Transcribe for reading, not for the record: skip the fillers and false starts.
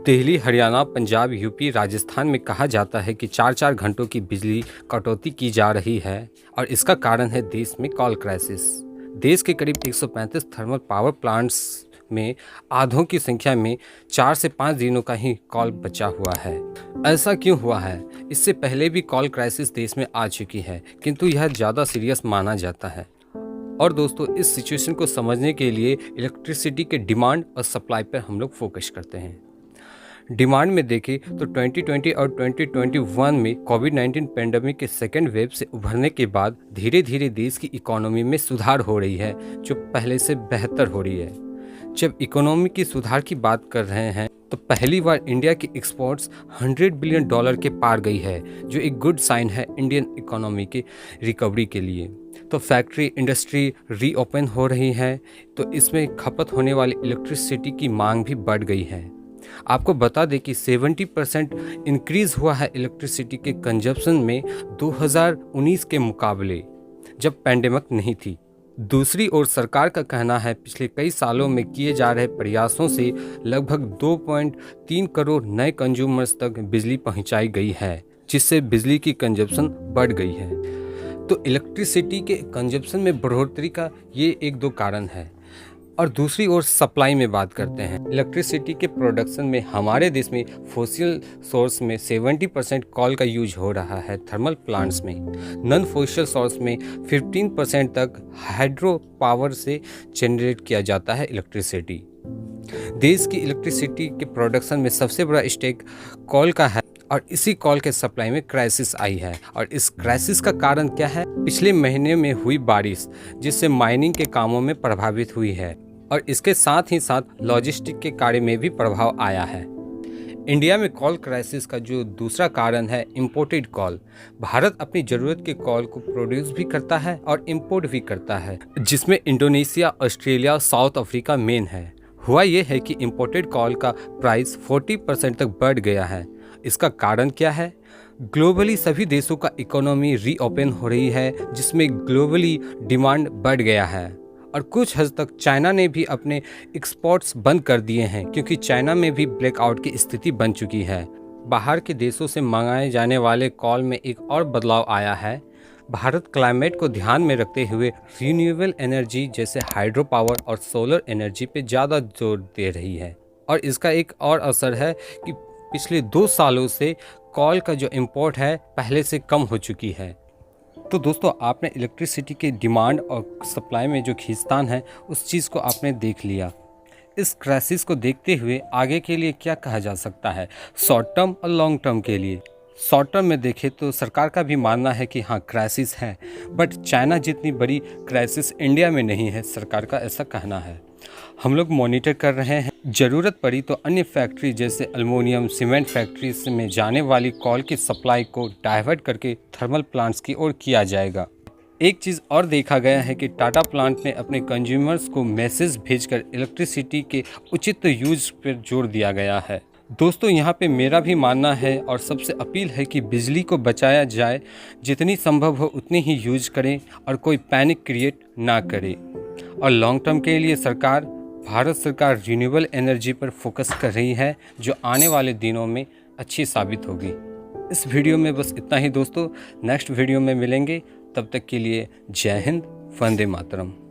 Delhi, Haryana, Punjab, UP, Rajasthan में कहा जाता है कि 4-4 घंटों की बिजली कटौती की जा रही है और इसका कारण है देश में कोल क्राइसिस। देश के करीब 135 थर्मल पावर प्लांट्स में आधों की संख्या में 4 से 5 दिनों का ही कोल बचा हुआ है। ऐसा क्यों हुआ है? इससे पहले भी कोल क्राइसिस देश में आ चुकी है, किंतु यह ज़्यादा सीरियस माना जाता है। और दोस्तों, इस सिचुएशन को समझने के लिए इलेक्ट्रिसिटी के डिमांड और सप्लाई पर हम लोग फोकस करते हैं। डिमांड में देखें तो 2020 और 2021 में कोविड-19 पेंडेमिक के सेकेंड वेव से उभरने के बाद धीरे धीरे देश की इकोनॉमी में सुधार हो रही है, जो पहले से बेहतर हो रही है। जब इकोनॉमी की सुधार की बात कर रहे हैं तो पहली बार इंडिया की एक्सपोर्ट्स $100 बिलियन के पार गई है, जो एक गुड साइन है इंडियन इकोनॉमी की रिकवरी के लिए। तो फैक्ट्री इंडस्ट्री रीओपन हो रही है, तो इसमें खपत होने वाली इलेक्ट्रिसिटी की मांग भी बढ़ गई है। आपको बता दें कि 70% इंक्रीज़ हुआ है इलेक्ट्रिसिटी के कंजप्शन में 2019 के मुकाबले, जब पैंडेमिक नहीं थी। दूसरी ओर सरकार का कहना है पिछले कई सालों में किए जा रहे प्रयासों से लगभग 2.3 करोड़ नए कंज्यूमर्स तक बिजली पहुंचाई गई है, जिससे बिजली की कंजप्शन बढ़ गई है। तो इलेक्ट्रिसिटी के कंजप्शन में बढ़ोतरी का ये 1-2 कारण है। और दूसरी ओर सप्लाई में बात करते हैं। इलेक्ट्रिसिटी के प्रोडक्शन में हमारे देश में फॉसिल सोर्स में 70% कोल का यूज हो रहा है थर्मल प्लांट्स में। नॉन फॉसिल सोर्स में 15% तक हाइड्रो पावर से जनरेट किया जाता है इलेक्ट्रिसिटी। देश की इलेक्ट्रिसिटी के प्रोडक्शन में सबसे बड़ा स्टेक कोल का है और इसी कोल के सप्लाई में क्राइसिस आई है। और इस क्राइसिस का कारण क्या है? पिछले महीने में हुई बारिश, जिससे माइनिंग के कामों में प्रभावित हुई है और इसके साथ ही साथ लॉजिस्टिक के कार्य में भी प्रभाव आया है। इंडिया में कोल क्राइसिस का जो दूसरा कारण है इंपोर्टेड कोल। भारत अपनी ज़रूरत के कोल को प्रोड्यूस भी करता है और इंपोर्ट भी करता है, जिसमें Indonesia, Australia, south Africa main है। हुआ ये है कि इंपोर्टेड कोल का प्राइस 40% तक बढ़ गया है। इसका कारण क्या है? ग्लोबली सभी देशों का इकोनॉमी रीओपन हो रही है, जिसमें ग्लोबली डिमांड बढ़ गया है। और कुछ हद तक चाइना ने भी अपने एक्सपोर्ट्स बंद कर दिए हैं, क्योंकि चाइना में भी ब्लैकआउट की स्थिति बन चुकी है। बाहर के देशों से मंगाए जाने वाले कोल में एक और बदलाव आया है। भारत क्लाइमेट को ध्यान में रखते हुए रिन्यूएबल एनर्जी जैसे हाइड्रो पावर और सोलर एनर्जी पे ज़्यादा जोर दे रही है। और इसका एक और असर है कि पिछले 2 सालों से कोल का जो इंपोर्ट है पहले से कम हो चुकी है। तो दोस्तों, आपने इलेक्ट्रिसिटी के डिमांड और सप्लाई में जो खींचतान है उस चीज़ को आपने देख लिया। इस क्राइसिस को देखते हुए आगे के लिए क्या कहा जा सकता है शॉर्ट टर्म और लॉन्ग टर्म के लिए? शॉर्ट टर्म में देखें तो सरकार का भी मानना है कि हाँ क्राइसिस है, बट चाइना जितनी बड़ी क्राइसिस इंडिया में नहीं है, सरकार का ऐसा कहना है। हम लोग मॉनिटर कर रहे हैं। ज़रूरत पड़ी तो अन्य फैक्ट्री जैसे एल्युमिनियम सीमेंट फैक्ट्रीज में जाने वाली कोल की सप्लाई को डाइवर्ट करके थर्मल प्लांट्स की ओर किया जाएगा। एक चीज़ और देखा गया है कि टाटा प्लांट ने अपने कंज्यूमर्स को मैसेज भेजकर इलेक्ट्रिसिटी के उचित यूज पर जोर दिया गया है। दोस्तों, यहाँ पे मेरा भी मानना है और सबसे अपील है कि बिजली को बचाया जाए, जितनी संभव हो उतनी ही यूज करें और कोई पैनिक क्रिएट ना करें। और लॉन्ग टर्म के लिए भारत सरकार रिन्यूएबल एनर्जी पर फोकस कर रही है, जो आने वाले दिनों में अच्छी साबित होगी। इस वीडियो में बस इतना ही दोस्तों। नेक्स्ट वीडियो में मिलेंगे, तब तक के लिए जय हिंद, वंदे मातरम।